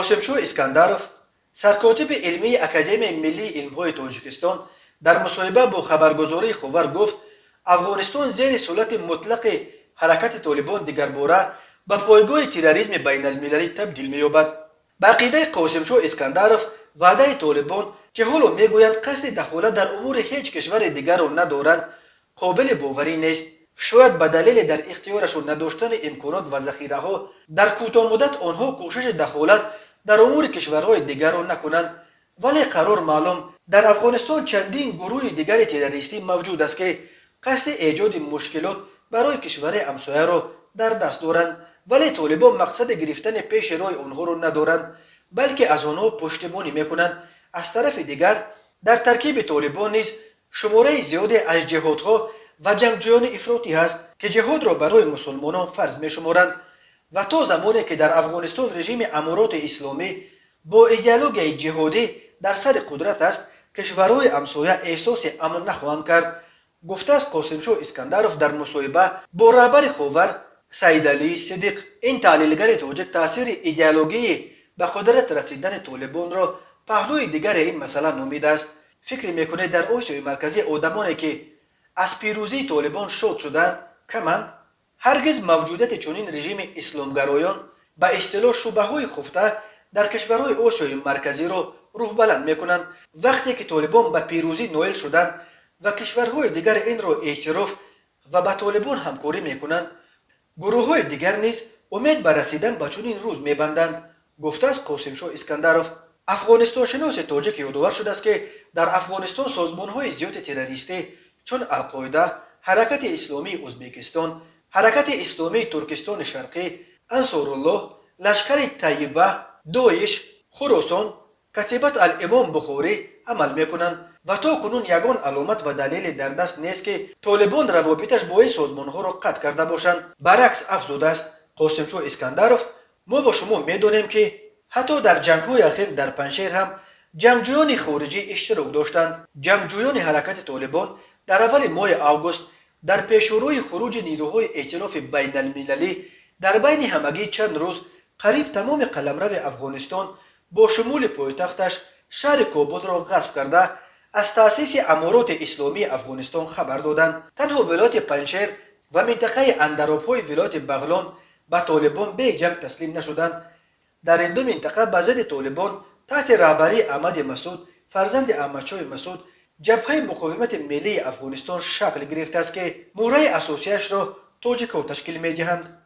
قاسمشو اسکندرов سرکاتب علمی اکادمی ملی علم‌های تاجیکستان در مصاحبه با خبرگزاری خبر گفت افغانستان زیر سلطه مطلق حرکت طالبان دیگرباره به پایگاه تروریسم بین المللی تبدیل می‌یابد. به عقیده قاسمشو اسکندرов وعده طالبان که حالا میگویند قصد دخالت در امور هیچ کشور دیگر را ندارند قابل باوری نیست. شاید به دلیل در اختیارشون نداشتن امکانات و ذخیره‌ها در کوتاه مدت آنها کوشش دخالت در امور کشورهای دیگر را نکنند، ولی قرار معلوم در افغانستان چندین گروه دیگر تروریستی موجود است که قصد ایجاد مشکلات برای کشور همسایه را در دست دارند، ولی طالبان مقصد گرفتن پیش روی آنها را ندارند بلکه از آنها پشتیبانی میکنند. از طرف دیگر در ترکیب طالبان نیز شماره زیادی از جهادها و جنگجویان افراطی هست که جهاد را برای مسلمانان فرض میشمارند و تا زمانی که در افغانستان رژیم امارات اسلامی با ایدئولوژی جهادی در سر قدرت است کشورهای همسایه احساس امن نخواهند کرد، گفته است قاسمشو اسکندرov در مصاحبه با رهبر خاور سید علی صدیق. این تحلیلگر تاجیک تاثیر ایدئولوژی به قدرت رسیدن طالبان را پهلوی دیگر این مسئله نامیده است. فکر میکنه در آسیای مرکزی آدمانی که از پیروزی طالبان شاد شدند کمند؟ هرگز موجودیت چنین رژیم اسلامگرایان به اصطلاح شبههای خفته در کشورهای آسیای مرکزی را روح بلند میکنند. وقتی که طالبان به پیروزی نائل شدند و کشورهای دیگر این را اعتراف و با طالبان همکاری میکنند، گروه‌های دیگر نیز امید به رسیدن به چنین روز میبندند، گفته است قاسمشو اسکندرov. افغانستان شناس تاجیک یادآور شده است که در افغانستان سازمان‌های زیاد تروریستی چون القاعده، حرکت اسلامی ازبکستان، حرکت اسلامی ترکستان شرقی، انصارالله، لشکر طیبه، داعش، خراسان، کتیبت الامام بخاری عمل میکنند و تا کنون یگان علامت و دلیل در دست نیست که طالبان روابطش با این سازمانها را قطع کرده باشند. برعکس افزوده است قاسمشو اسکندرov، ما و شما میدانیم که حتی در جنگ‌های اخیر در پنجشیر هم جنگجویان خارجی اشتراک داشتند. جنگجویان حرکت طالبان در اول ماه آگوست در پیشروی خروج نیروهای ائتلاف بین المللی در بین همگی چند روز قریب تمام قلمرو افغانستان با شمول پایتختش شهر کابل را غصب کرده از تأسیس امارات اسلامی افغانستان خبر دادند. تنها ولایت پنجشیر و منطقه اندراب‌های ولایت بغلان به طالبان به جنگ تسلیم نشدند. در این دو منطقه به ضد طالبان تحت رهبری احمد مسعود فرزند احمدشاه مسعود جبهه مقاومت ملی افغانستان شکل گرفته است که موره اساسیش را تاجیک‌ها تشکیل می‌دهند.